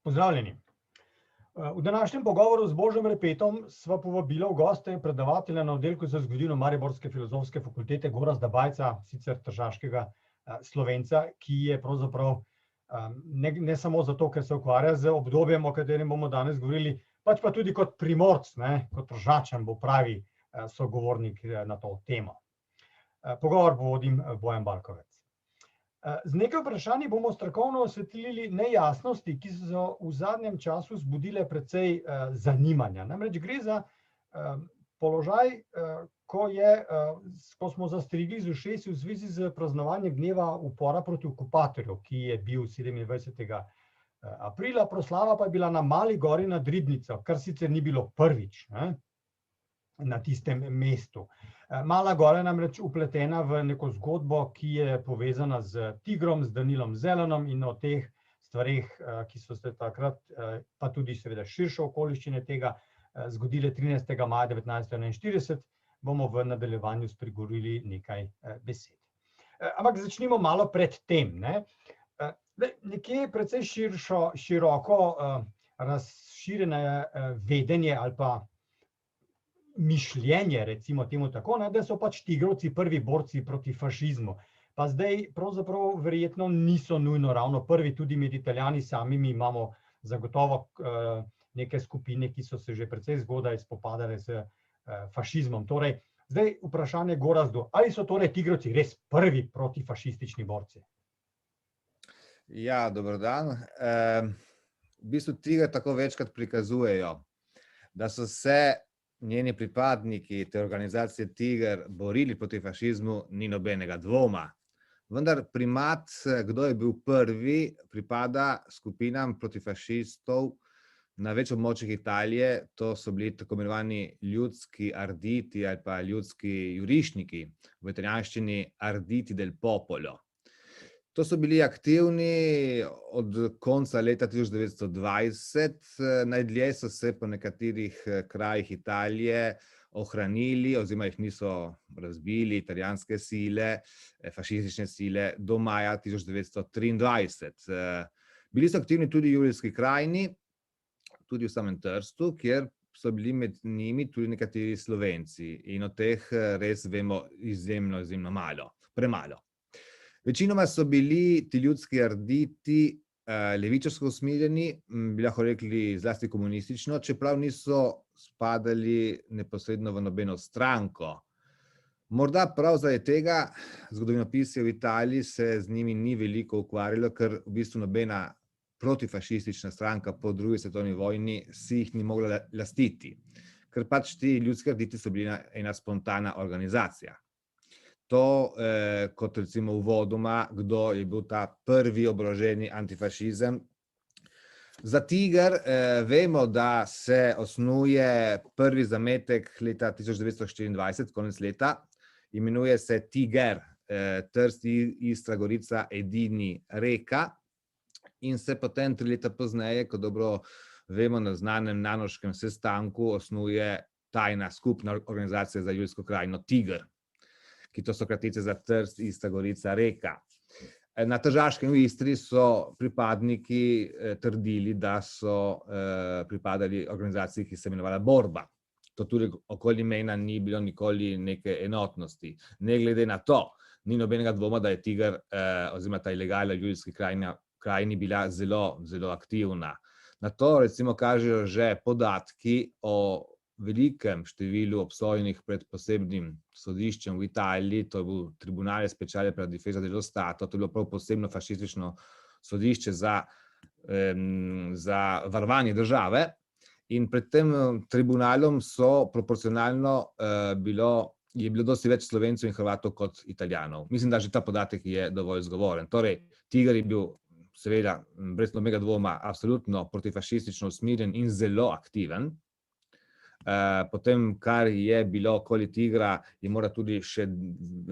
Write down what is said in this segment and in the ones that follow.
Pozdravljeni. V današnjem pogovoru z Božem Repetom sva povabila v goste predavatelja na oddelku za zgodovino Mariborske filozofske fakultete Gorazda Bajca, sicer tržaškega Slovenca, ki je pravzaprav ne samo zato, ker se ukvarja z obdobjem, o katerem bomo danes govorili, pač pa tudi kot Primorc, kot Tržačan bo pravi sogovornik na to temo. Pogovor bo vodim Bojan Balkovec. Z nekaj vprašanji bomo strokovno osvetlili nejasnosti, ki so v zadnjem času zbudile precej zanimanja. Namreč gre za položaj, ko smo zastrigli z ušesi v zvezi z praznovanjem dneva upora proti okupatorju, ki je bil 27. aprila, proslava pa je bila na Mali gori nad Ribnico, kar sicer ni bilo prvič na tistem mestu. Mala gora je namreč vpletena v neko zgodbo, ki je povezana z Tigrom, z Danilom Zelanom, in o teh stvareh, ki so se takrat, pa tudi seveda širše okoliščine tega, zgodile 13. maja 1941, bomo v nadaljevanju spregovorili nekaj besed. Ampak začnimo malo pred tem. Nekje precej široko razširjeno vedenje ali pa mišljenje, recimo temu tako, da so pač tigrovci prvi borci proti fašizmu. Pa zdaj pravzaprav verjetno niso nujno ravno prvi, tudi med Italijani samimi imamo zagotovo neke skupine, ki so se že precej zgodaj spopadale z fašizmom. Torej, zdaj vprašanje Gorazdu, ali so torej tigrovci res prvi protifašistični borci? Ja, dober dan. V bistvu Tiger tako večkrat prikazujejo, da so se njeni pripadniki te organizacije Tiger borili proti fašizmu, ni nobenega dvoma. Vendar primat, kdo je bil prvi, pripada skupinam protifašistov na več območjih Italije. To so bili tako imenovani ljudski arditi ali pa ljudski jurišniki, v italijanščini arditi del popolo. To so bili aktivni od konca leta 1920, najdlje so se po nekaterih krajih Italije ohranili oziroma jih niso razbili italijanske sile, fašistične sile, do maja 1923. Bili so aktivni tudi v Julijski krajini, tudi v samem Trstu, kjer so bili med njimi tudi nekateri Slovenci, in od teh res vemo izjemno malo, premalo. Večinoma so bili ti ljudski arditi levičarsko usmerjeni, bi lahko rekli zlasti komunistično, čeprav niso spadali neposredno v nobeno stranko. Morda prav zaradi tega zgodovinopisje v Italiji se z njimi ni veliko ukvarjalo, ker v bistvu nobena protifašistična stranka po drugi svetovni vojni si jih ni mogla lastiti, ker pač ti ljudski arditi so bili ena spontana organizacija. To, kot recimo uvodoma, kdo je bil ta prvi oboroženi antifašizem. Za Tiger vemo, da se osnuje prvi zametek leta 1924, konec leta, imenuje se Tiger, Trst, Istra, Gorica, Edini, Reka, in se potem 3 leta pozneje, kot dobro vemo, na znanem nanoškem sestanku osnuje tajna skupna organizacija za Julijsko krajino Tiger, ki to so kratice za Trst, Istra, Gorica, Reka. Na Tržaškem v Istri so pripadniki trdili, da so pripadali organizaciji, ki se je imenovala Borba. To tudi okoli imena ni bilo nikoli neke enotnosti. Ne glede na to, ni nobenega dvoma, da je Tiger oziroma ta ilegala v Julijski krajini bila zelo aktivna. Na to recimo kažejo že podatki o velikem številu obsojenih pred posebnim sodiščem v Italiji. To je bil Tribunale Speciale per la Difesa dello Stato. To je bilo prav posebno fašistično sodišče za varovanje države, in pred tem tribunalom so proporcionalno je bilo dosti več Slovencev in Hrvatov kot Italijanov. Mislim, da že ta podatek je dovolj zgovoren. Torej, Tiger je bil seveda brez nobenega dvoma absolutno protifašistično usmerjen in zelo aktiven. Potem, kar je bilo okoli Tigra, je mora tudi še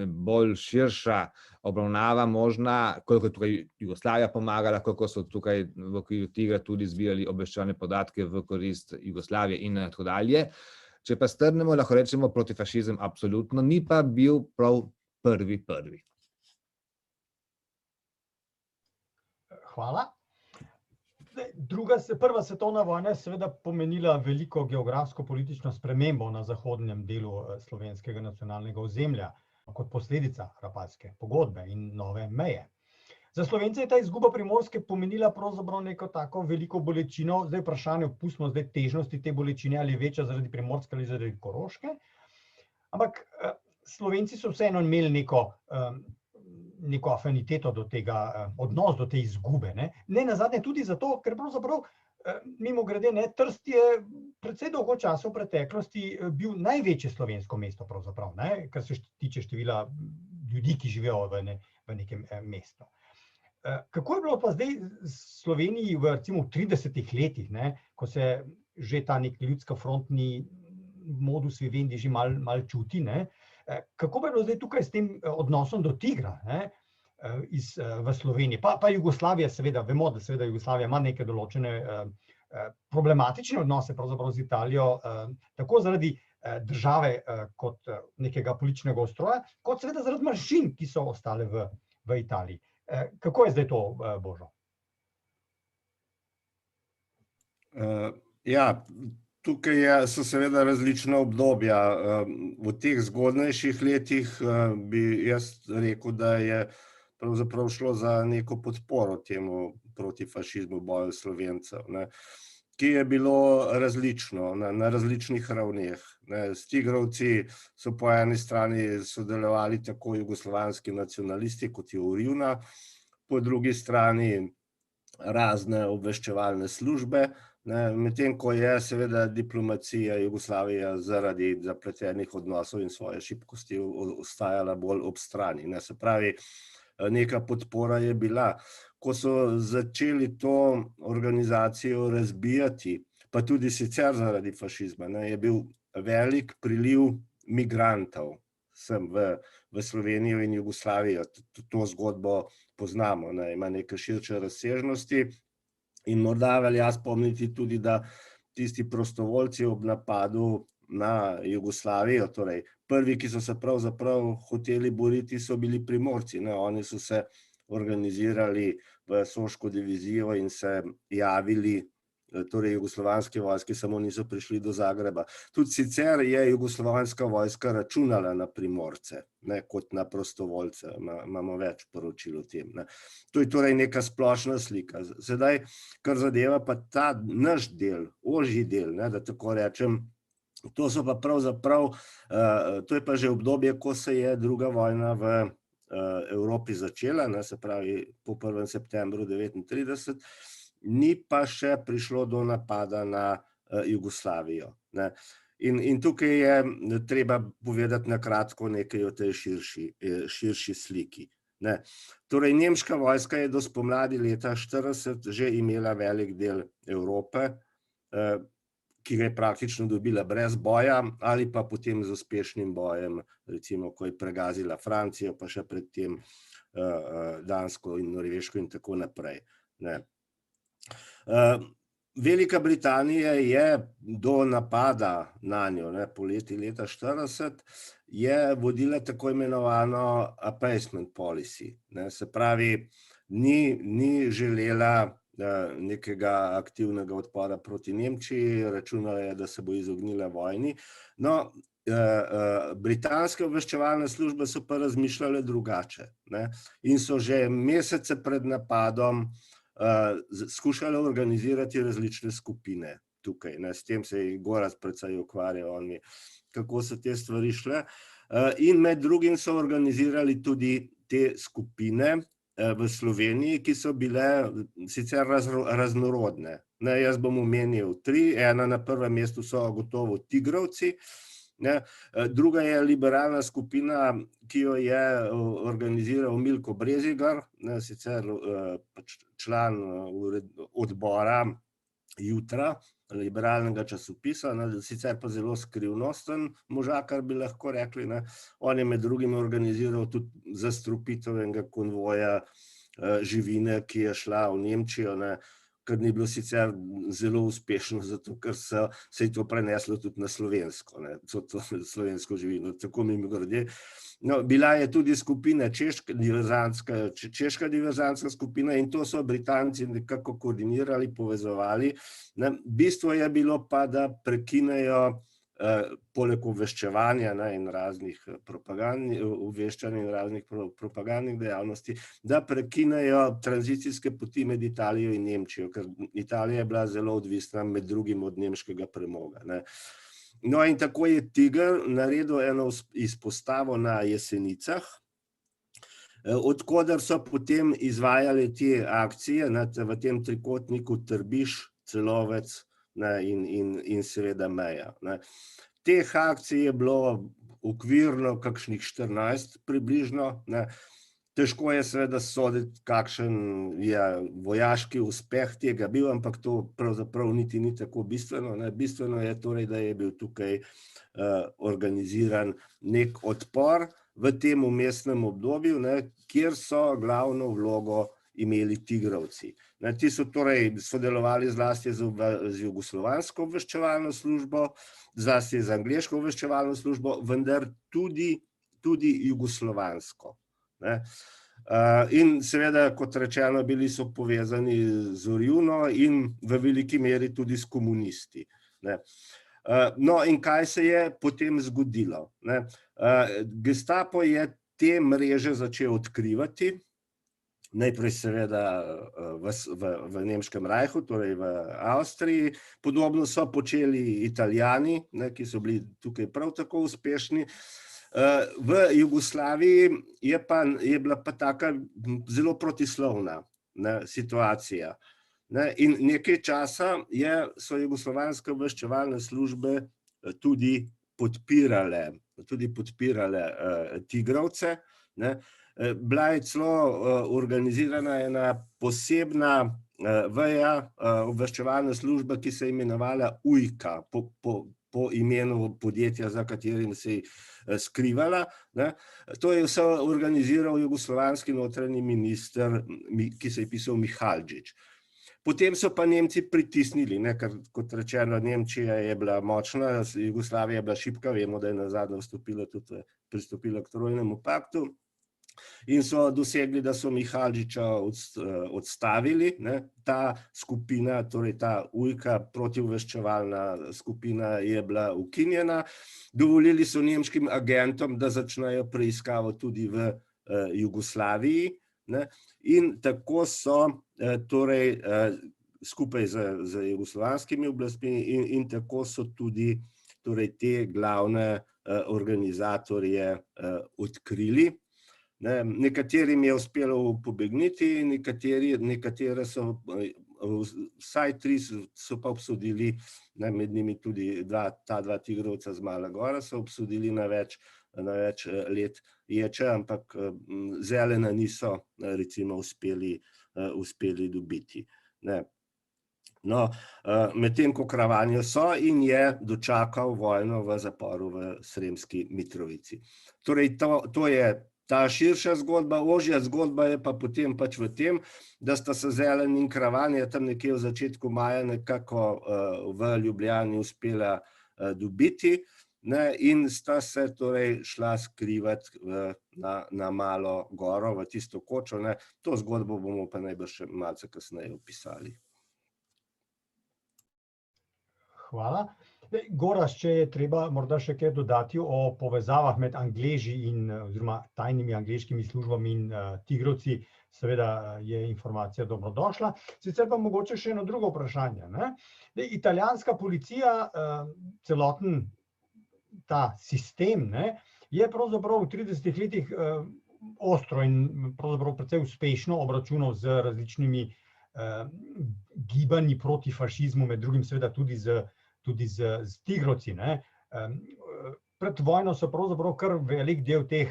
bolj širša obravnava možna, koliko je tukaj Jugoslavija pomagala, koliko so tukaj v okviru Tigra tudi zbirali obveščevalne podatke v korist Jugoslavije in tako dalje. Če pa strnemo, lahko rečemo protifašizem absolutno, ni pa bil prav prvi. Hvala. Prva svetovna vojna je seveda pomenila veliko geografsko-politično spremembo na zahodnem delu slovenskega nacionalnega ozemlja kot posledica Rapalske pogodbe in nove meje. Za Slovence je ta izguba Primorske pomenila pravzaprav neko tako veliko bolečino, zdaj vprašanje, pustimo zdaj težnosti te bolečine, ali je večja zaradi Primorske ali zaradi Koroške, ampak Slovenci so vseeno imeli neko afiniteto do tega, odnos do te izgube. Ne nazadnje tudi zato, ker pravzaprav, mimogrede, Trst je precej dolgo časa v preteklosti bil največje slovensko mesto pravzaprav, kar se tiče števila ljudi, ki živijo v nekem mestu. Kako je bilo pa zdaj v Sloveniji v recimo 30 letih, ko se že ta nek ljudsko-frontni modus vivendi že malo čuti, kako je bilo zdaj tukaj s tem odnosom do tigra v Sloveniji? Pa Jugoslavija, seveda, vemo, da seveda Jugoslavija ima neke določene problematične odnose pravzaprav z Italijo, tako zaradi države kot nekega političnega ustroja, kot seveda zaradi manjšin, ki so ostale v Italiji. Kako je zdaj to, Božo? Ja, tukaj so seveda različna obdobja. V teh zgodnejših letih bi jaz rekel, da je pravzaprav šlo za neko podporo temu protifašizmu, boju Slovencev, ki je bilo različno, na različnih ravneh. S tigrovci so po eni strani sodelovali tako jugoslovanski nacionalisti, kot je Urivna, po drugi strani razne obveščevalne službe, medtem ko je seveda diplomacija Jugoslavije zaradi zapletenih odnosov in svoje šibkosti ostajala bolj ob strani. Se pravi, neka podpora je bila. Ko so začeli to organizacijo razbijati, pa tudi sicer zaradi fašizma, je bil velik priliv migrantov sem v Slovenijo in Jugoslavijo. To zgodbo poznamo, ima neke širše razsežnosti in morda velja spomniti tudi, da tisti prostovoljci ob napadu na Jugoslavijo, torej prvi, ki so se pravzaprav hoteli boriti, so bili Primorci. Oni so se organizirali v Soško divizijo in se javili, torej jugoslovanske vojske, samo niso prišli do Zagreba. Tudi sicer je jugoslovanska vojska računala na Primorce, kot na prostovoljce, imamo več poročil o tem. To je torej neka splošna slika. Sedaj, kar zadeva pa ta naš del, ožji del, da tako rečem, to so pa pravzaprav, to je pa že obdobje, ko se je druga vojna v Evropi začela, se pravi po 1. septembru 1939, ni pa še prišlo do napada na Jugoslavijo. In tukaj je treba povedati na kratko nekaj o tej širši sliki. Torej, nemška vojska je do spomladi leta 1940 že imela velik del Evrope, ki ga je praktično dobila brez boja ali pa potem z uspešnim bojem, recimo, ko je pregazila Francijo, pa še predtem Dansko in Norveško in tako naprej. Velika Britanija je do napada nanjo, poleti leta 1940, je vodila tako imenovano appeasement policy. Se pravi, ni želela nekega aktivnega odpora proti Nemčiji, računala je, da se bo izognila vojni. No, britanske obveščevalne službe so pa razmišljale drugače in so že mesece pred napadom skušale organizirati različne skupine tukaj. S tem se je Gorazd precej ukvarjal, kako so te stvari šle. In med drugim so organizirali tudi te skupine v Sloveniji, ki so bile sicer raznorodne. Jaz bom omenil 3. Ena na prvem mestu so gotovo tigrovci, druga je liberalna skupina, ki jo je organiziral Milko Brezigar, sicer član odbora Jutra, liberalnega časopisa, sicer pa zelo skrivnosten možakar, bi lahko rekli. On je med drugim organiziral tudi zastrupitev enega konvoja živine, ki je šla v Nemčijo, kar ni bilo sicer zelo uspešno, zato ker se je to preneslo tudi na slovensko, ne, to slovensko živino, tako mimogrede. No, bila je tudi skupina češka diverzantska skupina in to so Britanci nekako koordinirali, povezovali. Ne. Bistvo je bilo pa, da prekinejo poleg obveščevanja in raznih obveščanja in raznih propagandnih dejavnosti, da prekinejo tranzicijske poti med Italijo in Nemčijo, ker Italija je bila zelo odvisna med drugim od nemškega premoga. Ne. No, in tako je Tiger naredil eno izpostavo na Jesenicah, odkoder so potem izvajali te akcije v tem trikotniku Trbiš, Celovec in seveda Meja. Teh akcij je bilo okvirno kakšnih 14 približno. Težko je seveda soditi, kakšen je vojaški uspeh tega bil, ampak to pravzaprav niti ni tako bistveno. Bistveno je torej, da je bil tukaj organiziran nek odpor v tem vmesnem obdobju, kjer so glavno vlogo imeli tigrovci. Ti so torej sodelovali zlasti z jugoslovansko obveščevalno službo, zlasti z angleško obveščevalno službo, vendar tudi jugoslovansko. In seveda, kot rečeno, bili so povezani z Orjuno in v veliki meri tudi s komunisti. No, in kaj se je potem zgodilo? Gestapo je te mreže začel odkrivati, najprej seveda v Nemškem rajhu, torej v Avstriji, podobno so počeli Italijani, ki so bili tukaj prav tako uspešni. V Jugoslaviji je bila pa taka zelo protislovna situacija. In nekaj časa so jugoslovanske obveščevalne službe tudi podpirale tigrovce. Bila je celo organizirana ena posebna veja obveščevalna služba, ki se je imenovala UJKA, po imenu podjetja, za katerim se je skrivala. To je vse organiziral jugoslovanski notranji minister, ki se je pisal Mihaljić. Potem so pa Nemci pritisnili, ker kot rečeno, Nemčija je bila močna, Jugoslavija je bila šibka, vemo, da je nazadnje pristopila k Trojnemu paktu. In so dosegli, da so Mihaljića odstavili. Ta skupina, torej ta UJKA, protiobveščevalna skupina, je bila ukinjena. Dovolili so nemškim agentom, da začnejo preiskavo tudi v Jugoslaviji. In tako so torej skupaj z jugoslovanskimi oblastmi in tako so tudi torej te glavne organizatorje odkrili. Nekaterim je uspelo pobegniti, nekatere so, vsaj 3 so pa obsodili, med njimi tudi ta 2 tigrovca z Mala Gora so obsodili na več let ječe, ampak Zelena niso recimo uspeli dobiti. No, medtem ko Karavanjo so in je dočakal vojno v zaporu v Sremski Mitrovici. Torej, to je ta širša zgodba, ožja zgodba je pa potem pač v tem, da sta se Zelen in Karavanja tam nekje v začetku maja nekako v Ljubljani uspela dobiti, in sta se torej šla skrivati na Malo Goro, v tisto kočo. To zgodbo bomo pa najbrž še malce kasneje opisali. Hvala. Gorazd, če je treba morda še kaj dodati o povezavah med Angleži oziroma tajnimi angleškimi službami in tigrovci, seveda je informacija dobrodošla. Sicer pa mogoče še eno drugo vprašanje. Italijanska policija, celoten ta sistem, je pravzaprav v 30 letih ostro in pravzaprav precej uspešno obračunal z različnimi gibanji proti fašizmu, med drugim seveda tudi z tigrovci. Pred vojno so pravzaprav kar velik del teh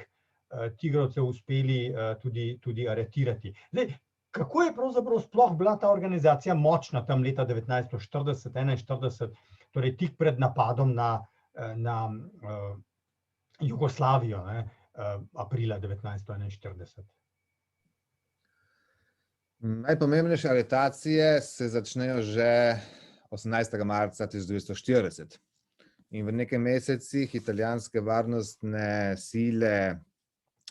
tigrovcev uspeli tudi aretirati. Zdaj, kako je pravzaprav sploh bila ta organizacija močna tam leta 1940-1941, torej tik pred napadom na Jugoslavijo, aprila 1941? Najpomembnejše aretacije se začnejo že 18. marca 1940. In v nekaj mesecih italijanske varnostne sile,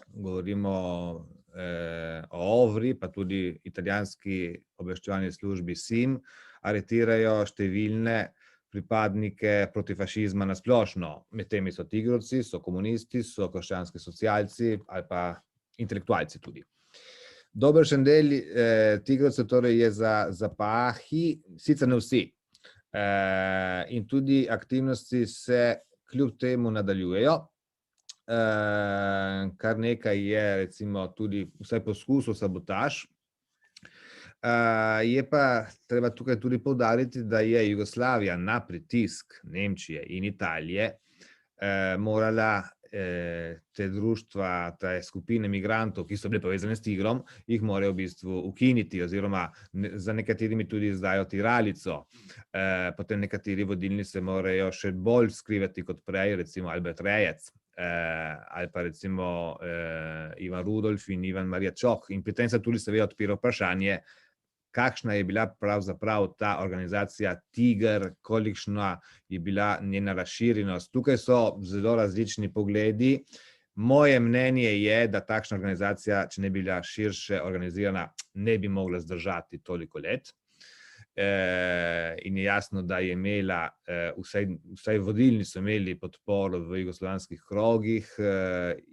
govorimo o OVRI, pa tudi italijanski obveščevalni službi SIM, aretirajo številne pripadnike protifašizma na splošno. Med temi so tigrovci, so komunisti, so krščanski socialci ali pa intelektualci tudi. Dobršen del tigrovcev torej je za zapahi, sicer ne vsi. In tudi aktivnosti se kljub temu nadaljujejo. Kar nekaj je recimo tudi vsaj poskusov sabotaž. Je pa treba tukaj tudi poudariti, da je Jugoslavija na pritisk Nemčije in Italije morala te društva, te skupine migrantov, ki so bile povezane s tigrom, jih morajo v bistvu ukiniti oziroma za nekaterimi tudi izdajo tiralico. Potem nekateri vodilni se morajo še bolj skrivati kot prej, recimo Albert Rejec ali pa recimo Ivan Rudolf in Ivan Marija Čok. In pri tem se tudi seveda odpira vprašanje, kakšna je bila pravzaprav ta organizacija Tiger, kolikšna je bila njena razširjenost. Tukaj so zelo različni pogledi. Moje mnenje je, da takšna organizacija, če ne bi bila širše organizirana, ne bi mogla zdržati toliko let. In je jasno, da je imela, vsaj vodilni so imeli podporo v jugoslovanskih krogih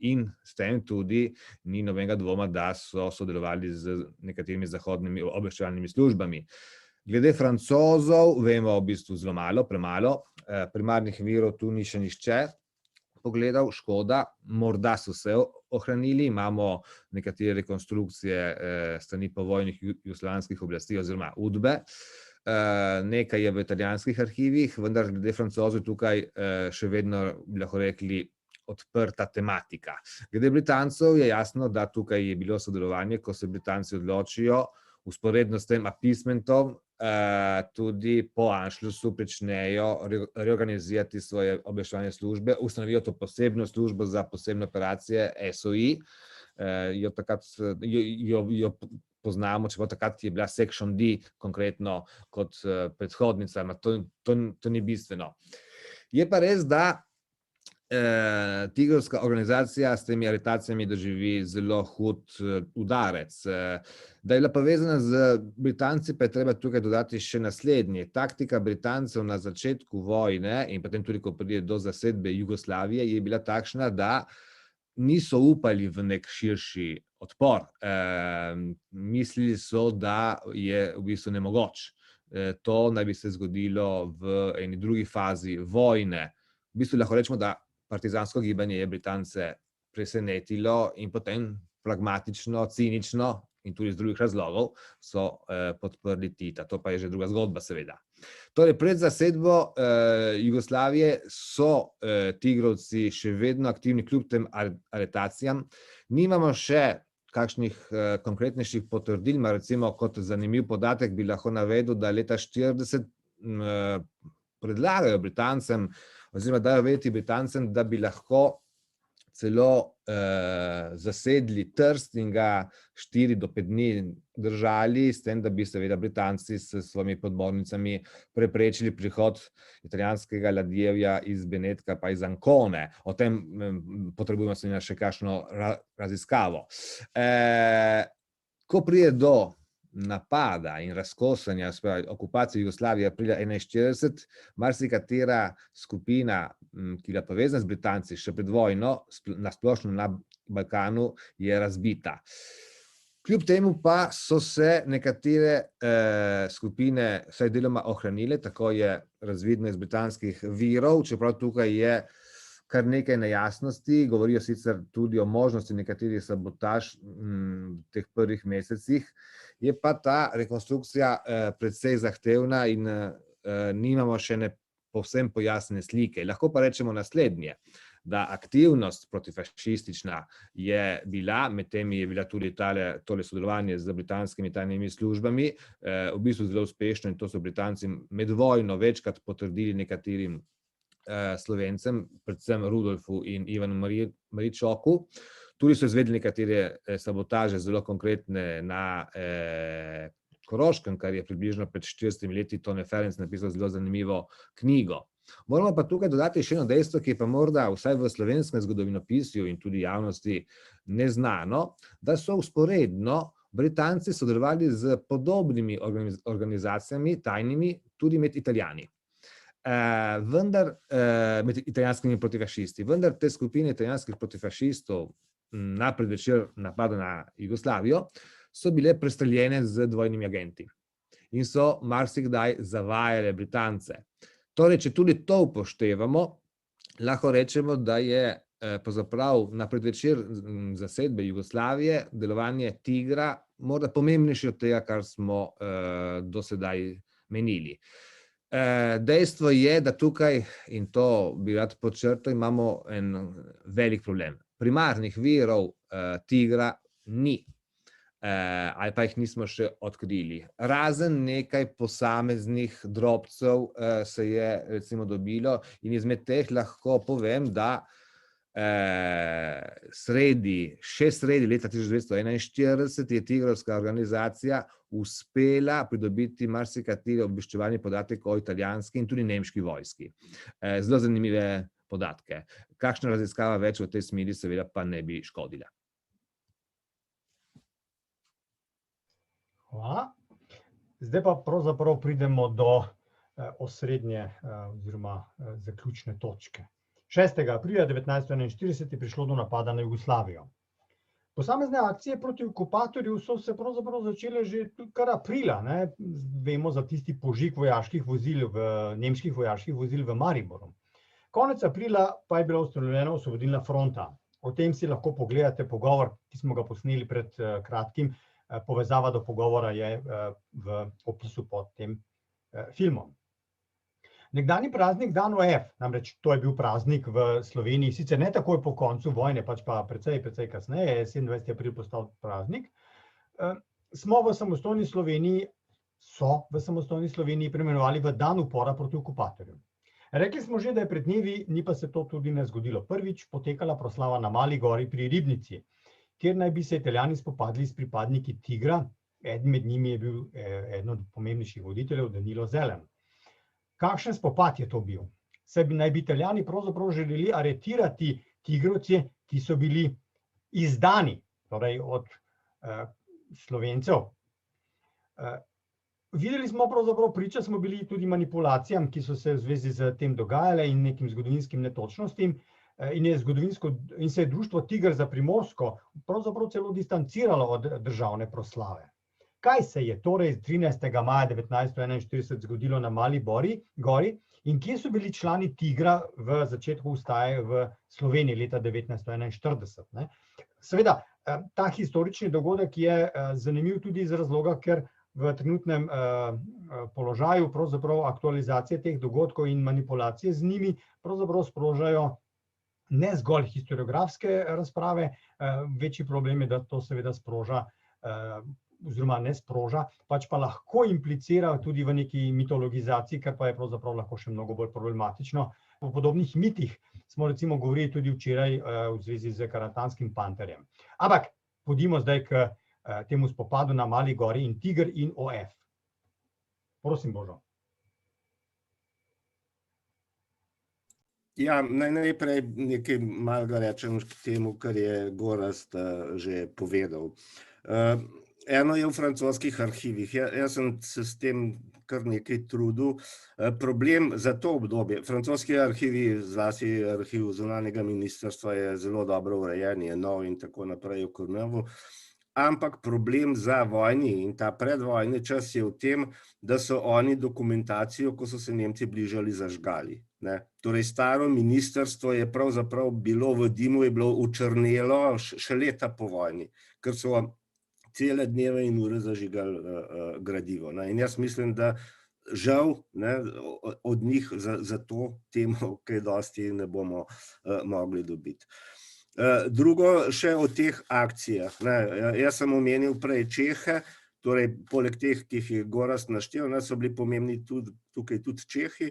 in s tem tudi ni nobenega dvoma, da so sodelovali z nekaterimi zahodnimi obveščevalnimi službami. Glede Francozov vemo v bistvu zelo malo, premalo. Primarnih virov tu ni še nihče pogledal, škoda, morda so se ohranili, imamo nekatere rekonstrukcije strani povojnih jugoslovanskih oblasti oziroma UDBE, nekaj je v italijanskih arhivih, vendar glede Francozov tukaj še vedno, bi lahko rekli, odprta tematika. Glede Britancov je jasno, da tukaj je bilo sodelovanje, ko se Britanci odločijo, vzporedno s tem appeasementom, tudi po Anschlussu pričnejo reorganizirati svoje obveščevalne službe, ustanovijo to posebno službo za posebne operacije, SOI, jo poznamo, čeprav takrat je bila Section D konkretno kot predhodnica, to ni bistveno. Je pa res, da tigrovska organizacija s temi aretacijami doživi zelo hud udarec. Da je bila povezana z Britanci, pa je treba tukaj dodati še naslednje. Taktika Britancev na začetku vojne in potem tudi, ko pride do zasedbe Jugoslavije, je bila takšna, da niso upali v nek širši odpor. Mislili so, da je v bistvu nemogoč. To naj bi se zgodilo v eni drugi fazi vojne. V bistvu lahko rečemo, da partizansko gibanje je Britance presenetilo in potem pragmatično, cinično in tudi iz drugih razlogov so podprli Tita. To pa je že druga zgodba, seveda. Torej, pred zasedbo Jugoslavije so tigrovci še vedno aktivni kljub tem aretacijam. Nimamo še kakšnih konkretnejših potrdil, recimo kot zanimiv podatek bi lahko navedel, da leta 1940 predlagajo Britancem oziroma dajo vedeti Britancem, da bi lahko celo zasedli Trst in ga 4 do 5 dni držali, s tem, da bi seveda Britanci s svojimi podmornicami preprečili prihod italijanskega ladjevja iz Benetka pa iz Ancone. O tem potrebujemo seveda še kakšno raziskavo. Ko pride do napada in razkosanja, okupacije Jugoslavije aprila 1941, marsikatera skupina, ki je povezana z Britanci še pred vojno, na splošno na Balkanu, je razbita. Kljub temu pa so se nekatere skupine vsaj deloma ohranile, tako je razvidno iz britanskih virov, čeprav tukaj je kar nekaj nejasnosti, govorijo sicer tudi o možnosti nekaterih sabotaž v teh prvih mesecih, je pa ta rekonstrukcija precej zahtevna in nimamo še povsem pojasnjene slike. Lahko pa rečemo naslednje, da aktivnost protifašistična je bila, med temi je bila tudi tole sodelovanje z britanskimi tajnimi službami, v bistvu zelo uspešno in to so Britanci med vojno večkrat potrdili nekaterim Slovencem, predvsem Rudolfu in Ivanu Maričoku. Tudi so izvedli nekatere sabotaže zelo konkretne na Koroškem, kar je približno pred 40 leti Tone Ferenc napisal zelo zanimivo knjigo. Moramo pa tukaj dodati še eno dejstvo, ki je pa morda vsaj v slovenskem zgodovinopisju in tudi javnosti neznano, da so vzporedno Britanci sodelovali z podobnimi organizacijami, tajnimi, tudi med Italijani. Vendar med italijanskimi protifašisti. Vendar te skupine italijanskih protifašistov na predvečer napada na Jugoslavijo so bile prestreljene z dvojnimi agenti in so marsikdaj zavajale Britance. Torej, če tudi to upoštevamo, lahko rečemo, da je pravzaprav na predvečer zasedbe Jugoslavije delovanje Tigra morda pomembnejše od tega, kar smo do sedaj menili. Dejstvo je, da tukaj, in to bi rad podčrtal, imamo en velik problem. Primarnih virov Tigra ni, ali pa jih nismo še odkrili. Razen nekaj posameznih drobcev se je recimo dobilo in izmed teh lahko povem, da še sredi leta 1941 je tigrovska organizacija uspela pridobiti marsikateri obveščevalni podatek o italijanski in tudi nemški vojski. Zelo zanimive podatke. Kakšna raziskava več v tej smeri seveda pa ne bi škodila. Hvala. Zdaj pa pravzaprav pridemo do osrednje oziroma zaključne točke. 6. aprila 1941 je prišlo do napada na Jugoslavijo. Posamezne akcije proti okupatorju so se pravzaprav začele že kar aprila. Vemo za tisti požig vojaških vozil, nemških vojaških vozil v Mariboru. Konec aprila pa je bila ustanovljena Osvobodilna fronta. O tem si lahko pogledate pogovor, ki smo ga posneli pred kratkim. Povezava do pogovora je v opisu pod tem filmom. Nekdanji praznik dan OF, namreč to je bil praznik v Sloveniji, sicer ne takoj po koncu vojne, pač pa precej kasneje, je 27. april postal praznik, so v samostojni Sloveniji preimenovali v dan upora proti okupatorju. Rekli smo že, da je pred dnevi, ni pa se to tudi ne zgodilo. Prvič potekala proslava na Mali gori pri Ribnici, kjer naj bi se Italijani spopadli s pripadniki Tigra, eden med njimi je bil eden od pomembnejših voditeljev, Danilo Zelen. Kakšen spopad je to bil? Saj naj bi Italijani pravzaprav želeli aretirati tigrovce, ki so bili izdani, torej od Slovencev. Videli smo pravzaprav, priča smo bili tudi manipulacijam, ki so se v zvezi z tem dogajale in nekim zgodovinskim netočnostim, in se je društvo Tiger za Primorsko pravzaprav celo distanciralo od državne proslave. Kaj se je torej 13. maja 1941 zgodilo na Mali gori in kje so bili člani Tigra v začetku ustaje v Sloveniji leta 1941? Seveda, ta historični dogodek je zanimiv tudi iz razloga, ker v trenutnem položaju pravzaprav aktualizacije teh dogodkov in manipulacije z njimi pravzaprav sprožajo ne zgolj historiografske razprave, večji problem je, da to seveda sproža oziroma ne sproža, pač pa lahko implicira tudi v neki mitologizaciji, kar pa je pravzaprav lahko še mnogo bolj problematično. O podobnih mitih smo recimo govorili tudi včeraj v zvezi z Karatanskim panterjem. Ampak pojdimo zdaj k temu spopadu na Mali gori in Tiger in OF. Prosim, Božo. Ja, najprej nekaj malega rečem k temu, kar je Gorazd že povedal. Eno je v francoskih arhivih. Jaz sem se s tem kar nekaj trudil. Problem za to obdobje, francoski arhivi, zlasti arhiv zunanjega ministrstva je zelo dobro urejen, je nov in tako naprej v Kornevu. Ampak problem za vojni in ta predvojni čas je v tem, da so oni dokumentacijo, ko so se Nemci bližali, zažgali. Torej, staro ministrstvo je pravzaprav bilo v dimu, je bilo učrnelo še leta po vojni, ker so cele dneve in ure zažigali gradivo. In jaz mislim, da žal od njih za to temo kaj dosti ne bomo mogli dobiti. Drugo, še o teh akcijah. Jaz sem omenil prej Čehe, torej poleg teh, ki jih je Gorazd naštel, so bili pomembni tukaj tudi Čehi.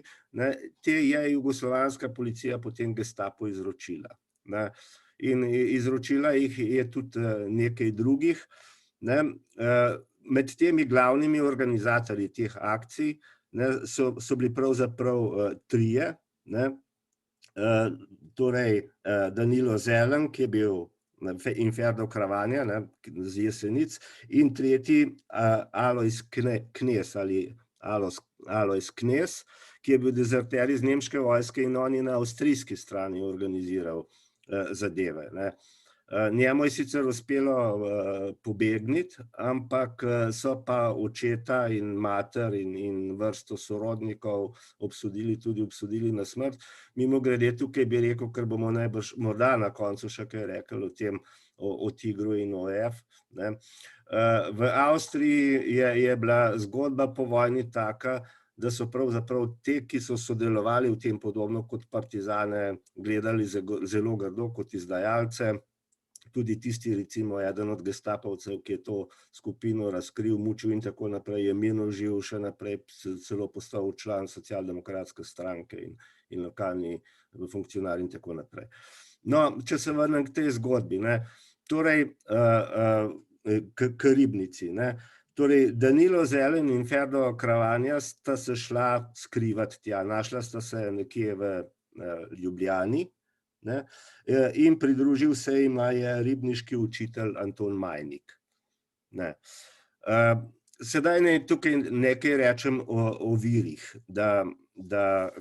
Te je jugoslovanska policija potem Gestapu izročila. ne, in izročila jih je tudi nekaj drugih. Ne. Med temi glavnimi organizatorji teh akcij, ne, so bili pravzaprav trije, ne. Torej Danilo Zelen, ki je bil in Ferdo Kravanja, ne, z Jesenic, in tretji Alojz Knez ali Alojz Knez, ki je bil dezerter iz nemške vojske in on je na avstrijski strani organiziral zadeve, ne. Njemu je sicer uspelo pobegniti, ampak so pa očeta in mater in vrsto sorodnikov obsodili na smrt. Mimogrede tukaj bi rekel, ker bomo najbrž morda na koncu še kaj rekli o tem, o Tigru in OF, ne. V Avstriji je bila zgodba po vojni taka, da so pravzaprav te, ki so sodelovali v tem podobno kot partizane, gledali zelo grdo kot izdajalce. Tudi tisti, recimo, eden od gestapovcev, ki je to skupino razkril, mučil in tako naprej, je mirno živel, še naprej celo postal član socialdemokratske stranke in lokalni funkcionar in tako naprej. No, če se vrnem k tej zgodbi, ne, torej k Ribnici, ne. Torej, Danilo Zelen in Ferdo Kravanja sta se šla skrivati tja, našla sta se nekje v Ljubljani, ne, in pridružil se jima je ribniški učitelj Anton Majnik. Ne. Sedaj naj tukaj nekaj rečem o virih,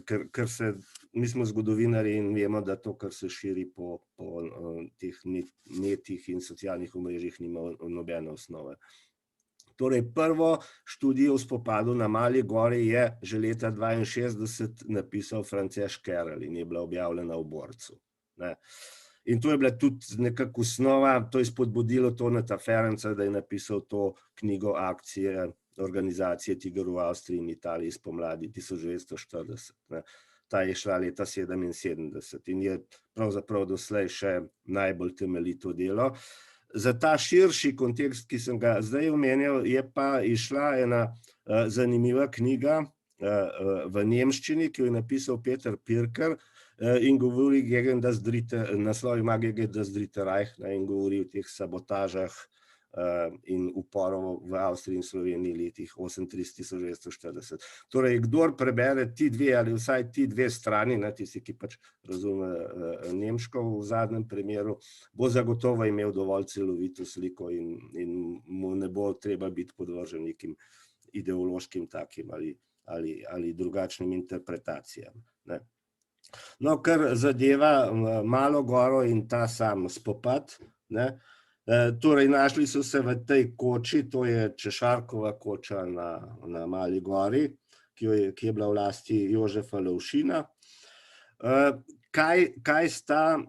ker mi smo zgodovinarji in vemo, da to, kar se širi po teh netih in socialnih omrežjih, nima nobene osnove. Torej, prvo študijo v spopadu na Mali gori je že leta 1962 napisal France Škerl in je bila objavljena v Borcu. Ne. In to je bila tudi nekako osnova, to je spodbudilo Toneta Ferenca, da je napisal to knjigo akcije organizacije Tiger v Avstriji in Italiji spomladi 1940. Ne. Ta je šla leta 1977 in je pravzaprav doslej še najbolj temeljito delo. Za ta širši kontekst, ki sem ga zdaj omenjal, je pa izšla ena zanimiva knjiga v nemščini, ki jo je napisal Peter Pirker in govori naslov ima Gegen das Dritte Reich in govori o teh sabotažah in uporov v Avstriji in Sloveniji letih 1938–1940. Torej, kdor prebere ti dve ali vsaj ti dve strani, tisti, ki pač razume nemško v zadnjem primeru, bo zagotovo imel dovolj celovito sliko in mu ne bo treba biti podvržen nekim ideološkim takim ali drugačnim interpretacijam. Ne. No, kar zadeva Malo goro in ta sam spopad, ne, torej našli so se v tej koči, to je Češarkova koča na Mali gori, ki je bila v lasti Jožefa Lovšina. Kaj sta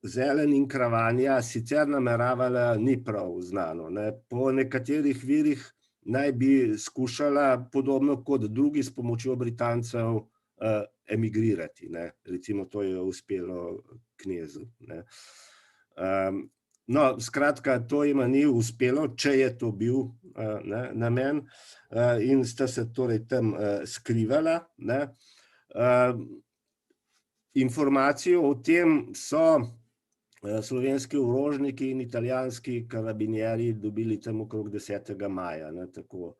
Zelen in Kravanja sicer nameravala, ni prav znano. Ne. Po nekaterih virih naj bi skušala, podobno kot drugi, s pomočjo Britancev emigrirati, ne. Recimo to je uspelo Knezu, ne. No, skratka, to jima ni uspelo, če je to bil namen, in sta se torej tam skrivala, ne. Informacijo o tem so slovenski orožniki in italijanski karabinjeri dobili tam okrog 10. maja, ne, tako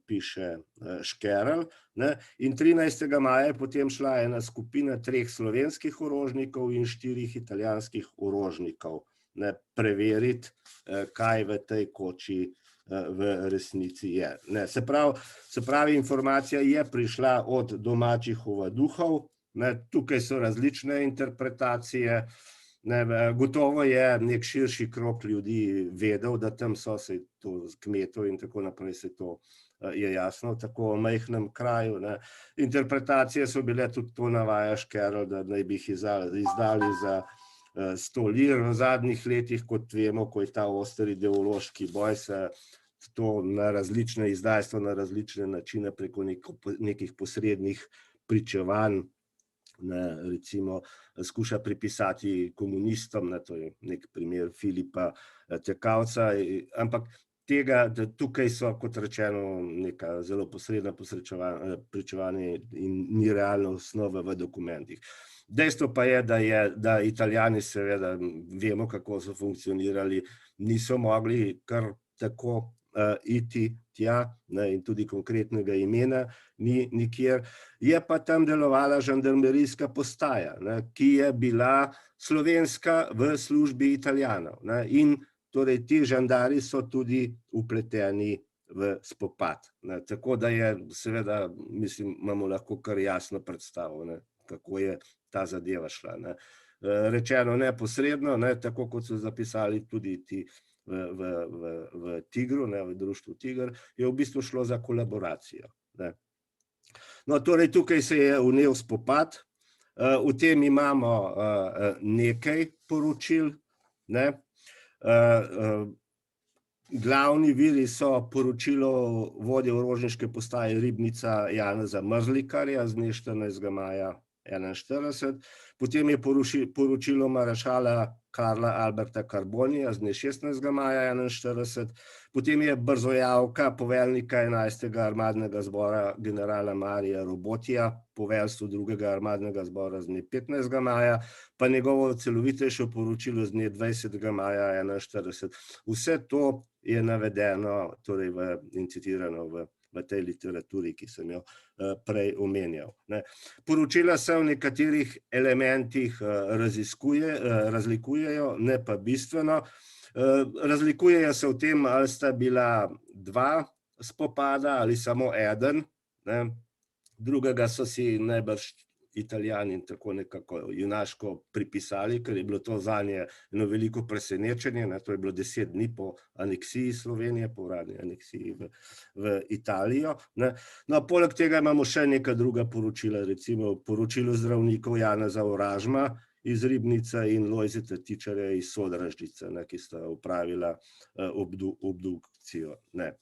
piše Škerl, ne, in 13. maja je potem šla ena skupina 3 slovenskih orožnikov in 4 italijanskih orožnikov, ne, preveriti, kaj v tej koči v resnici je. Ne, se pravi, informacija je prišla od domačih ovaduhov, ne, tukaj so različne interpretacije, ne, gotovo je nek širši krog ljudi vedel, da tam so se to kmetov in tako naprej, se to je jasno, tako v majhnem kraju, ne. Interpretacije so bile, tudi to navaja Škerl, da naj bi jih izdali za 100 lir v zadnjih letih, kot vemo, ko je ta oster ideološki boj, se to na različne izdajstva, na različne načine preko nekih posrednih pričevanj, ne, recimo skuša pripisati komunistom, ne, to je nek primer Filipa Tekavca, ampak tega, da tukaj so, kot rečeno, neka zelo posredna pričevanja in ni realna osnova v dokumentih. Dejstvo pa je, da Italijani seveda, vemo, kako so funkcionirali, niso mogli kar tako iti tja, ne, in tudi konkretnega imena ni nikjer. Je pa tam delovala žandarmerijska postaja, ne, ki je bila slovenska v službi Italijanov, ne, in torej ti žandari so tudi vpleteni v spopad, ne, tako da je seveda, mislim, imamo lahko kar jasno predstavo, ne, kako je ta zadeva šla, ne. Rečeno neposredno, ne, tako kot so zapisali tudi ti v Tigru, ne, v društvu Tiger, je v bistvu šlo za kolaboracijo, ne. No, torej tukaj se je vnel spopad, v tem imamo nekaj poročil, ne. Glavni viri so poročilo vodje orožniške postaje Ribnica Janeza Mrzlikarja z dne 14. maja 1941, potem je poročilo maršala Karla Alberta Carbonija z dne 16. maja 1941, potem je brzojavka poveljnika 11. armadnega zbora generala Marija Robotija, poveljstvo 2. armadnega zbora z dne 15. maja, pa njegovo celovitejše poročilo z dne 20. maja 1941. Vse to je navedeno, torej in citirano v tej literaturi, ki sem jo prej omenjal, ne. Poročila se v nekaterih elementih razlikujejo, ne pa bistveno. Razlikujejo se v tem, ali sta bila dva spopada ali samo eden, ne. Drugega so si najbrž Italijani tako nekako junaško pripisali, ker je bilo to zanje eno veliko presenečenje, ne, to je bilo 10 dni po aneksiji Slovenije, po uradni aneksiji v Italijo, ne. No, poleg tega imamo še neka druga poročila, recimo poročilo zdravnikov Janeza Oražma iz Ribnice in Lojzeta Tičarja iz Sodražice, ne, ki sta opravila obdukcijo, ne.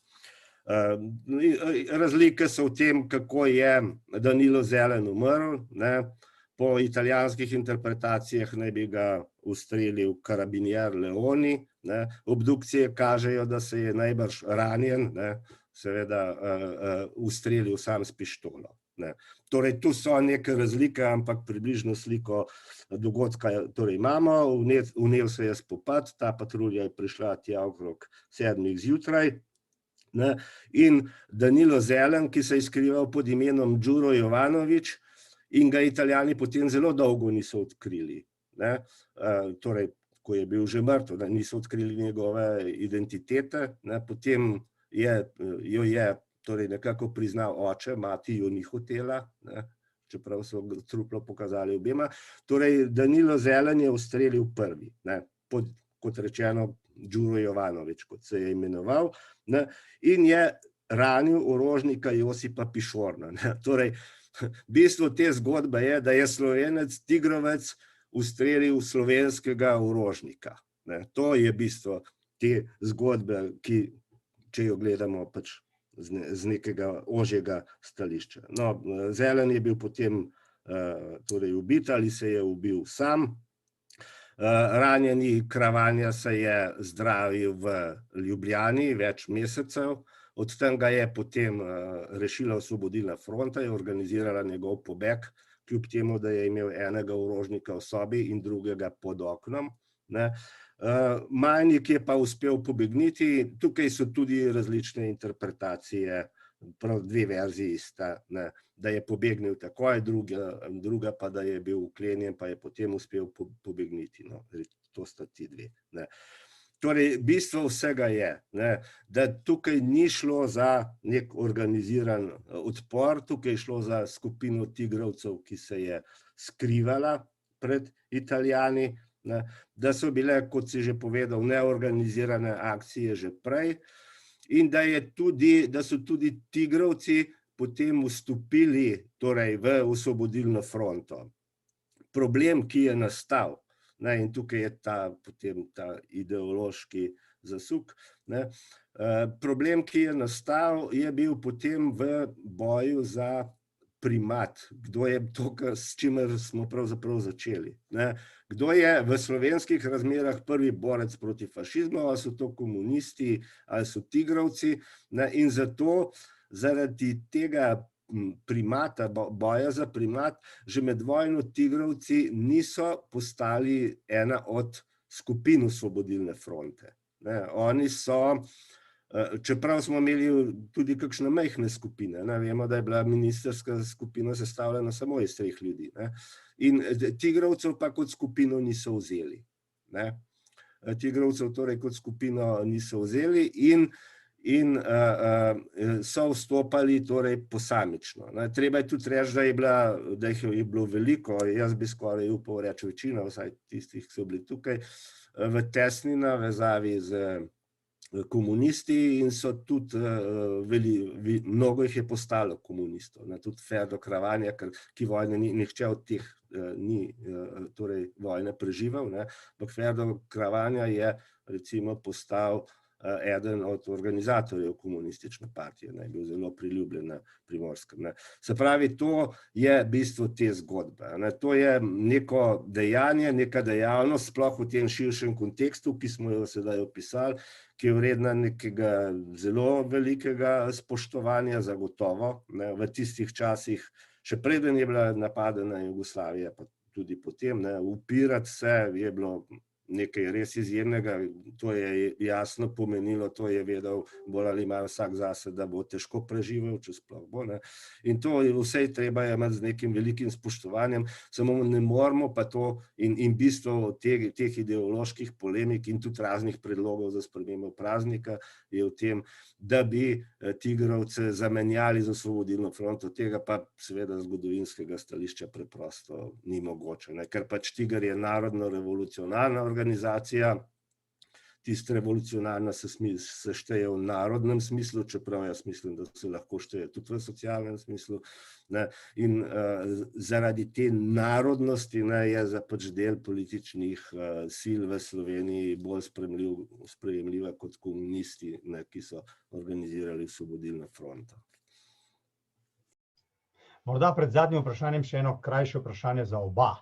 Razlike so v tem, kako je Danilo Zelen umrl, ne. Po italijanskih interpretacijah naj bi ga ustrelil karabinier Leoni, ne. Obdukcije kažejo, da se je najbrž ranjen, ne, seveda ustrelil sam s pištolo, ne. Torej, tu so neke razlike, ampak približno sliko dogodka torej imamo. Vnel se je spopad, ta patrulja je prišla tja okrog 7. zjutraj, ne, in Danilo Zelen, ki se je skrival pod imenom Đuro Jovanović in ga Italijani potem zelo dolgo niso odkrili, ne, torej, ko je bil že mrtev, da niso odkrili njegove identitete, ne, potem jo je torej nekako priznal oče, mati jo ni hotela, ne, čeprav so truplo pokazali obema. Torej, Danilo Zelen je ustrelil prvi, ne, kot rečeno, Đuro Jovanović, kot se je imenoval, ne, in je ranil orožnika Josipa Pišorna, ne. Torej, bistvo te zgodbe je, da je Slovenec Tigrovec ustrelil slovenskega orožnika, ne. To je bistvo te zgodbe, ki, če jo gledamo pač z nekega ožjega stališča. No, Zelen je bil potem torej ubit ali se je ubil sam. Ranjeni Kravanja se je zdravil v Ljubljani več mesecev, od tam ga je potem rešila Osvobodilna fronta, je organizirala njegov pobeg, kljub temu, da je imel enega orožnika v sobi in drugega pod oknom, ne. Majnik je pa uspel pobegniti, tukaj so tudi različne interpretacije, prav dve verziji sta, ne, da je pobegnil takoj, druga pa, da je bil vklenjen, pa je potem uspel pobegniti, no, to sta ti dve, ne. Torej, bistvo vsega je, ne, da tukaj ni šlo za nek organiziran odpor, tukaj je šlo za skupino tigrovcev, ki se je skrivala pred Italijani, ne, da so bile, kot si že povedal, neorganizirane akcije že prej, in da so tudi tigrovci potem vstopili torej v Osvobodilno fronto. Problem, ki je nastal, ne, in tukaj je potem ta ideološki zasuk, ne, problem, ki je nastal, je bil potem v boju za primat. Kdo je to, s čimer smo pravzaprav začeli, ne? Kdo je v slovenskih razmerah prvi borec proti fašizmu, ali so to komunisti, ali so tigrovci, ne? In zato zaradi tega primata, boja za primat, že med vojno tigrovci niso postali ena od skupin Osvobodilne fronte. Ne, oni so, čeprav smo imeli tudi kakšne majhne skupine, ne, vemo, da je bila ministrska skupina sestavljena samo iz 3 ljudi, ne, in tigrovcev pa kot skupino niso vzeli. Ne. Tigrovcev torej kot skupino niso vzeli in so vstopali torej posamično. Ne. Treba je tudi reči, da jih je bilo veliko, jaz bi skoraj upal reči večina, vsaj tistih, ki so bili tukaj, v tesni navezavi z komunisti in so tudi, mnogo jih je postalo komunistov, tudi Ferdo Kravanja, ki vojne nihče od teh ni torej vojne preživel, ampak Ferdo Kravanja je recimo postal eden od organizatorjev komunistične partije, je bil zelo priljubljen na Primorskem. Se pravi, to je bistvo te zgodbe. To je neko dejanje, neka dejavnost, sploh v tem širšem kontekstu, ki smo jo sedaj opisali, ki je vredna nekega zelo velikega spoštovanja, zagotovo, v tistih časih, še preden je bila napadena Jugoslavija, pa tudi potem, upirati se je bilo nekaj res izjemnega, to je jasno pomenilo, to je vedel bolj ali manj vsak zase, da bo težko preživel, če sploh bo. In to vse treba imeti z nekim velikim spoštovanjem, samo ne moramo pa to in bistvo teh ideoloških polemik in tudi raznih predlogov za spremembo praznika je v tem, da bi tigrovce zamenjali z Osvobodilno fronto, tega pa seveda zgodovinskega stališča preprosto ni mogoče, ker pač Tiger je narodno-revolucionarna organizacija, tista revolucionarna se šteje v narodnem smislu, čeprav jaz mislim, da se lahko šteje tudi v socialnem smislu, in zaradi te narodnosti je za pač del političnih sil v Sloveniji bolj sprejemljiva kot komunisti, ki so organizirali Osvobodilno fronto. Morda pred zadnjim vprašanjem še eno krajše vprašanje za oba.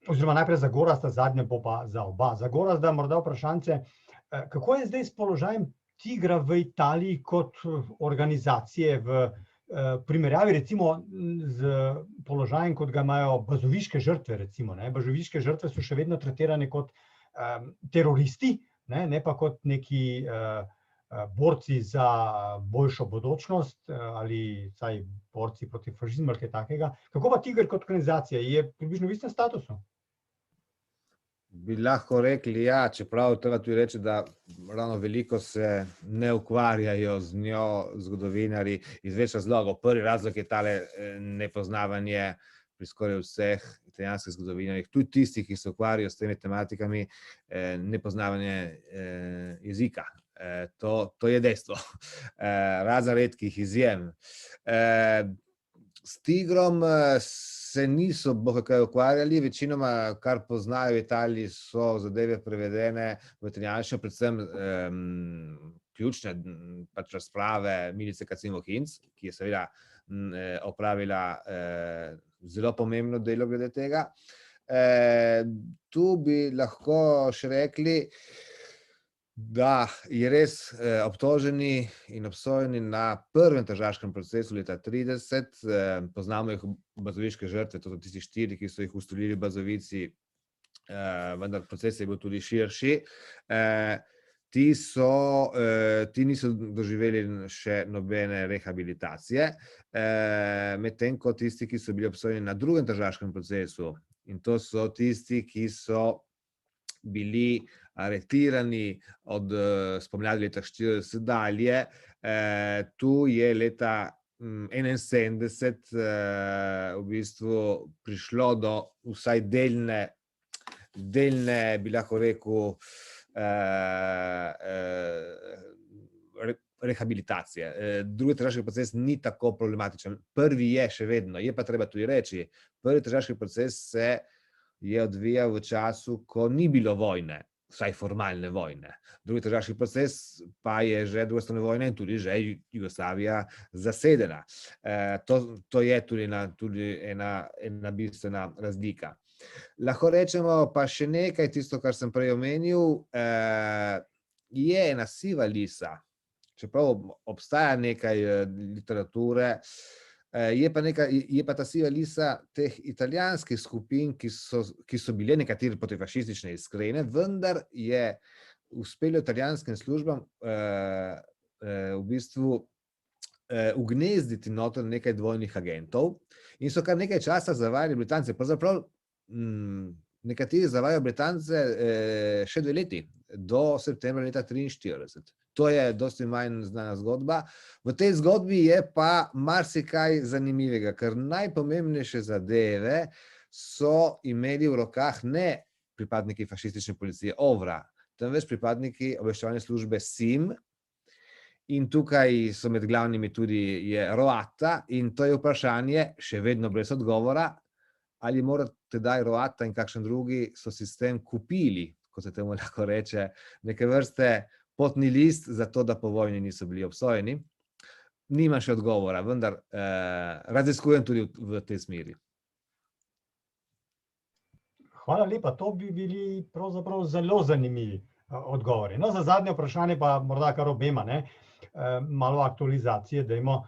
Oziroma najprej za Gorazda, zadnje bo pa za oba. Za Gorazda morda vprašanje, kako je zdaj s položajem Tigra v Italiji kot organizacije v primerjavi recimo z položajem, kot ga imajo bazoviške žrtve recimo. Bazoviške žrtve so še vedno tretirane kot teroristi, ne pa kot neki borci za boljšo bodočnost ali vsaj borci proti fašizmu ali kaj takega. Kako pa Tiger kot organizacija? Je približno v istem statusu? Bi lahko rekli, ja, čeprav treba tudi reči, da ravno veliko se ne ukvarjajo z njo zgodovinarji iz več razlogov. Prvi razlog je tale nepoznavanje pri skoraj vseh italijanskih zgodovinarjih, tudi tistih, ki se ukvarjajo s temi tematikami, nepoznavanje jezika. To je dejstvo. Razen redkih izjem. S Tigrom se niso kaj ukvarjali, večinoma, kar poznajo v Italiji, so zadeve prevedene v italijanščino, predvsem ključne pač razprave Milice Kacimo-Hinc, ki je seveda opravila zelo pomembno delo glede tega. Tu bi lahko še rekli, da je res obtoženi in obsojeni na prvem tržaškem procesu leta 1930, poznamo jih bazoviške žrtve, to so tisti 4, ki so jih ustrelili bazovici, vendar proces je bil tudi širši. Ti niso doživeli še nobene rehabilitacije, medtem ko tisti, ki so bili obsojeni na drugem tržaškem procesu, in to so tisti, ki so bili aretirani od spomladi leta 1940 dalje. Tu je leta 1971 v bistvu prišlo do vsaj delne, bi lahko rekel, rehabilitacije. Drugi tržaški proces ni tako problematičen. Prvi je še vedno, je pa treba tudi reči, prvi tržaški proces se je odvijal v času, ko ni bilo vojne, vsaj formalne vojne. Drugi tržaški proces pa je že druga svetovna vojna in tudi že Jugoslavija zasedena. To je tudi ena bistvena razlika. Lahko rečemo pa še nekaj, tisto, kar sem prej omenil, je ena siva lisa čeprav obstaja nekaj literature, je pa ta siva lisa teh italijanskih skupin, ki so bile nekatere protifašistične iskrene, vendar je uspelo italijanskim službam v bistvu ugnezditi noter nekaj dvojnih agentov in so kar nekaj časa zavajali Britance. Pravzaprav nekateri zavajajo Britance še 2 leti, do septembra leta 1943. To je dosti manj znana zgodba. V tej zgodbi je pa marsikaj zanimivega, ker najpomembnejše zadeve so imeli v rokah ne pripadniki fašistične policije OVRA, temveč pripadniki obveščevalne službe SIM, in tukaj so med glavnimi tudi je Roata, in to je vprašanje, še vedno brez odgovora, ali mora tedaj Roata in kakšen drugi so sistem kupili, kot se temu lahko reče, neke vrste potni list za to, da po vojni niso bili obsojeni. Nima še odgovora, vendar raziskujem tudi v tej smeri. Hvala lepa, to bi bili pravzaprav zelo zanimivi odgovori. No, za zadnje vprašanje pa morda kar obema, malo aktualizacije dajmo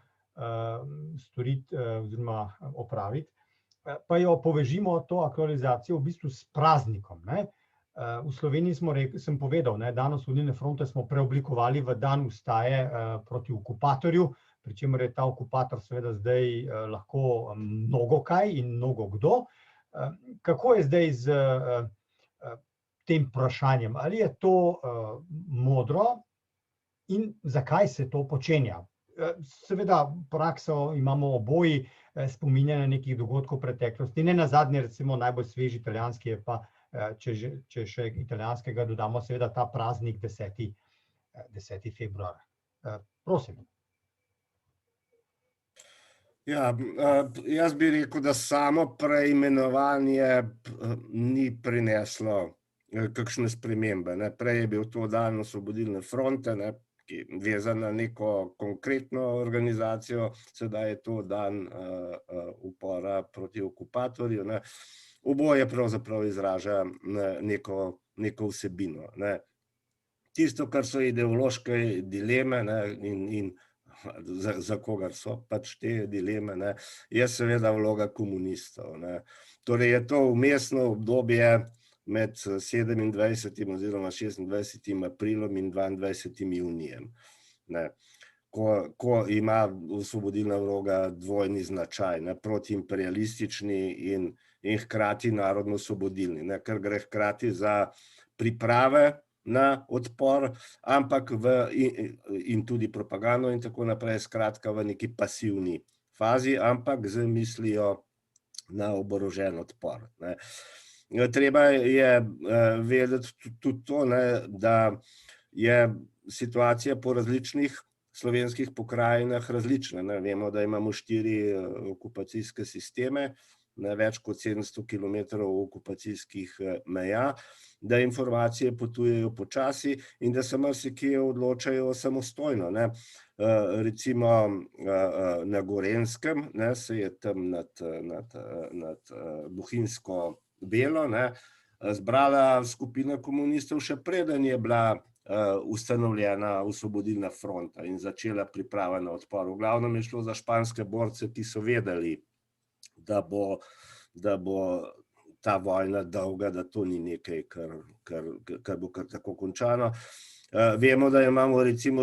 storiti oziroma opraviti, pa jo povežimo to aktualizacijo v bistvu s praznikom. V Sloveniji sem povedal, dan Osvobodilne fronte smo preoblikovali v dan vstaje proti okupatorju, pri čemer je ta okupator seveda zdaj lahko mnogo kaj in mnogo kdo. Kako je zdaj z tem vprašanjem? Ali je to modro in zakaj se to počenja? Seveda prakso imamo oboji spominjanja nekih dogodkov preteklosti. Ne nazadnje, recimo najbolj svež italijanski je pa, če še italijanskega dodamo, seveda ta praznik 10. februar. Prosim. Ja, jaz bi rekel, da samo preimenovanje ni prineslo kakšne spremembe. Prej je bil to dan Osvobodilne fronte, ki je vezan na neko konkretno organizacijo, sedaj je to dan upora proti okupatorju. Oboje pravzaprav izraža neko vsebino. Tisto, kar so ideološke dileme in za kogar so pač te dileme, je seveda vloga komunistov. Torej je to vmesno obdobje med 27. oziroma 26. aprilom in 22. junijem, ko ima osvobodilna vloga dvojni značaj, protiimperialistični in hkrati narodno-osvobodilni, ker gre hkrati za priprave na odpor, ampak in tudi propagando in tako naprej, skratka v neki pasivni fazi, ampak z mislijo na oborožen odpor. Treba je vedeti tudi to, da je situacija po različnih slovenskih pokrajinah različna. Vemo, da imamo 4 okupacijske sisteme, več kot 700 kilometrov okupacijskih meja, da informacije potujejo počasi in da se marsikje odločajo samostojno. Recimo na Gorenjskem se je tam nad Bohinjsko Belo zbrala skupina komunistov, še preden je bila ustanovljena Osvobodilna fronta in začela priprava na odpor. V glavnem je šlo za španske borce, ki so vedeli, da bo ta vojna dolga, da to ni nekaj, kar bo kar tako končano. Vemo, da imamo recimo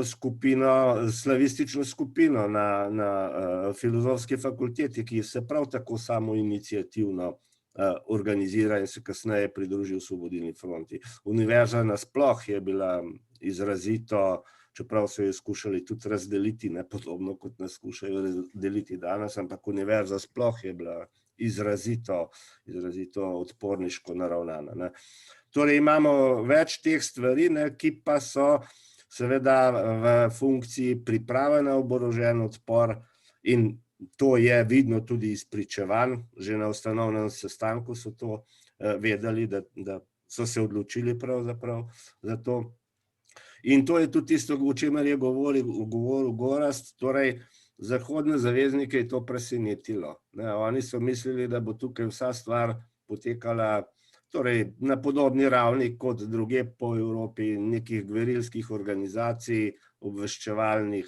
slavistično skupino na Filozofski fakulteti, ki se prav tako samoiniciativno organizira in se kasneje pridruži Osvobodilni fronti. Univerza nasploh je bila izrazito, čeprav so jo skušali tudi razdeliti, podobno kot nas skušajo deliti danes, ampak univerza sploh je bila izrazito odporniško naravnana. Torej imamo več teh stvari, ki pa so seveda v funkciji priprave na oborožen odpor in to je vidno tudi iz pričevanj, že na ustanovnem sestanku so to vedeli, da so se odločili pravzaprav za to. In to je tudi tisto, o čemer je govoril Gorazd, torej zahodne zaveznike je to presenetilo. Oni so mislili, da bo tukaj vsa stvar potekala torej na podobni ravni kot druge po Evropi, nekih gverilskih organizacij, obveščevalnih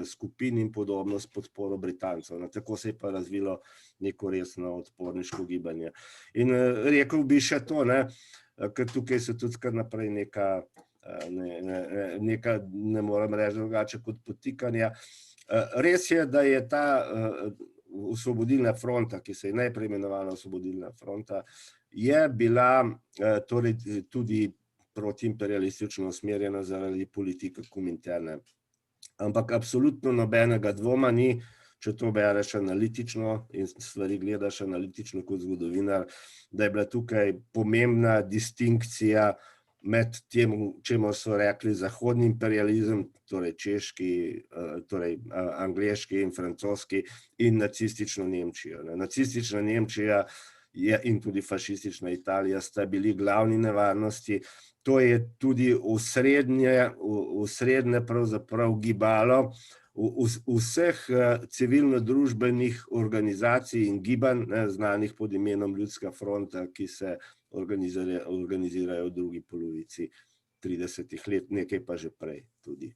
skupin in podobno s podporo Britancov. Tako se je pa razvilo neko resno odporniško gibanje. In rekel bi še to, ker tukaj se tudi kar naprej neka, ne moram reči drugače kot podtikanja. Res je, da je ta Osvobodilna fronta, ki se je najprej imenovala Osvobodilna fronta, je bila torej tudi protiimperialistično usmerjena zaradi politike Kominterne. Ampak absolutno nobenega dvoma ni, če to bereš analitično in stvari gledaš analitično kot zgodovinar, da je bila tukaj pomembna distinkcija med tem, čemu so rekli zahodni imperializem, torej češki, torej angleški in francoski, in nacistično Nemčijo. Nacistična Nemčija in tudi fašistična Italija sta bili glavni nevarnosti. To je tudi osrednje pravzaprav gibalo vseh civilno-družbenih organizacij in gibanj, znanih pod imenom Ljudska fronta, ki se organizirajo v drugi polovici 30 let, nekaj pa že prej tudi.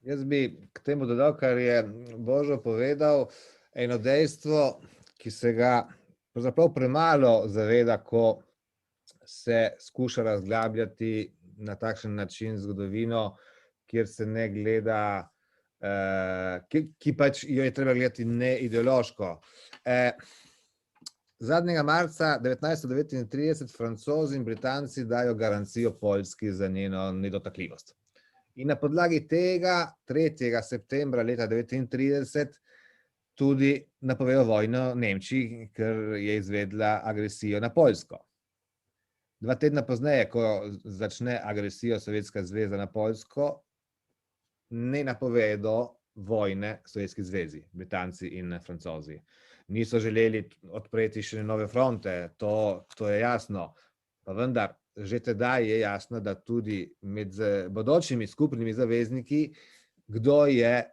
Jaz bi k temu dodal, kar je Božo povedal, eno dejstvo, ki se ga pravzaprav premalo zaveda, ko se skuša razglabljati na takšen način zgodovino, kjer se ne gleda, ki pač jo je treba gledati neideološko. Zadnjega marca 1939 Francozi in Britanci dajo garancijo Poljski za njeno nedotakljivost. In na podlagi tega 3. septembra leta 1939 tudi napovejo vojno Nemčiji, ker je izvedla agresijo na Poljsko. 2 tedna pozneje, ko začne agresijo Sovjetska zveza na Poljsko, ne napovedo vojne Sovjetski zvezi, Britanci in Francozi. Niso želeli odpreti še nove fronte, to je jasno. Pa vendar, že tedaj je jasno, da tudi med bodočimi skupnimi zavezniki, kdo je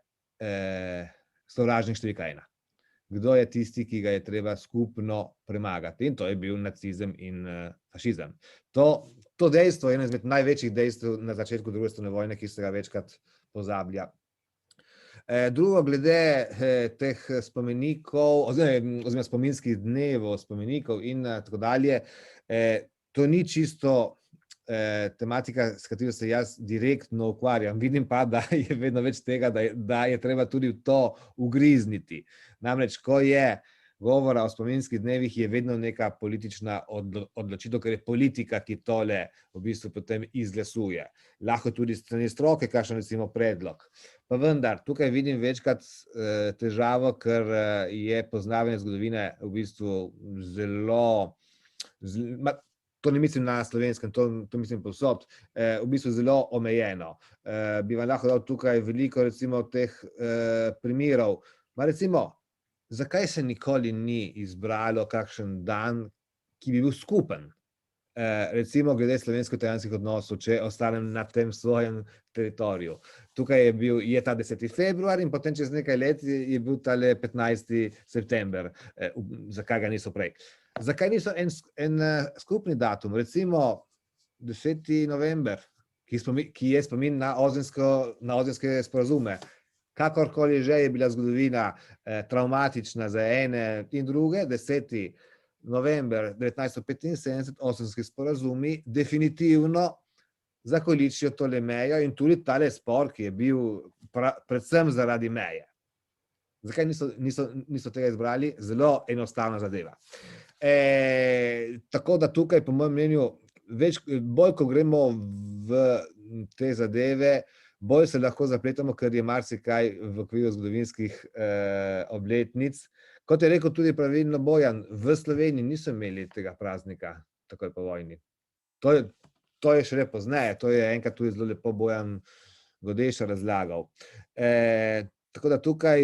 sovražnik številka 1. Kdo je tisti, ki ga je treba skupno premagati. In to je bil nacizem in fašizem. To dejstvo je eno izmed največjih dejstev na začetku druge svetovne vojne, ki se ga večkrat pozablja. Drugo, glede teh spomenikov, oziroma spominskih dnevov, spomenikov in tako dalje, to ni čisto tematika, s katero se jaz direktno ukvarjam. Vidim pa, da je vedno več tega, da je treba tudi v to ugrizniti. Namreč, ko je govora o spominskih dnevih, je vedno neka politična odločitev, ker je politika, ki tole v bistvu potem izglasuje. Lahko tudi strani stroke, kakšen recimo predlog. Pa vendar, tukaj vidim večkrat težavo, ker je poznavanje zgodovine v bistvu zelo, to ne mislim na Slovenskem, to mislim povsod, v bistvu zelo omejeno. Bi vam lahko dal tukaj veliko recimo teh primerov. Recimo, zakaj se nikoli ni izbralo kakšen dan, ki bi bil skupen? Recimo glede slovensko-italijanskih odnosov, če ostanem na tem svojem teritoriju. Tukaj je ta 10. februar in potem čez nekaj let je bil tale 15. september. Zakaj ga niso prej? Zakaj niso en skupni datum, recimo 10. november, ki je spomin na ozenske sporazume? Kakorkoli že je bila zgodovina travmatična za ene in druge, 10. november 1975, ozenski sporazumi definitivno zakoličijo tole mejo in tudi tale spor, ki je bil predvsem zaradi meje. Zakaj niso tega izbrali? Zelo enostavna zadeva. Tako da tukaj, po mojem mnenju, bolj ko gremo v te zadeve, bolj se lahko zapletamo, ker je marsikaj v okviru zgodovinskih obletnic. Kot je rekel tudi pravilno Bojan, v Sloveniji niso imeli tega praznika takoj po vojni. To je šele pozneje, to je enkrat tudi zelo lepo Bojan Godeša razlagal. Tako da tukaj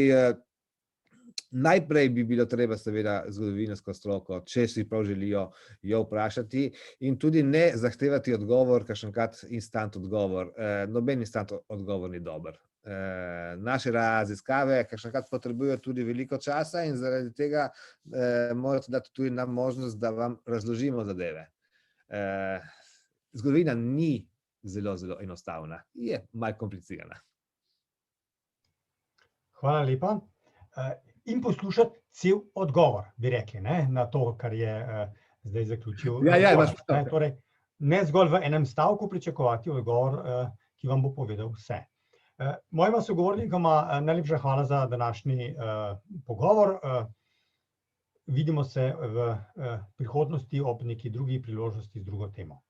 najprej bi bilo treba seveda zgodovinarsko stroko, če si prav želijo jo vprašati in tudi ne zahtevati odgovor, kakšenkrat instant odgovor. Noben instant odgovor ni dober. naše raziskave kakšnakrat potrebujejo tudi veliko časa in zaradi tega morate dati tudi nam možnost, da vam razložimo zadeve. Zgodovina ni zelo enostavna, je malo komplicirana. Hvala lepa. In poslušati cel odgovor, bi rekli, na to, kar je zdaj zaključil. Torej, ne zgolj v enem stavku pričakovati odgovor, ki vam bo povedal vse. Mojima sogovornikoma najlepša hvala za današnji pogovor. Vidimo se v prihodnosti ob neki drugi priložnosti z drugo temo.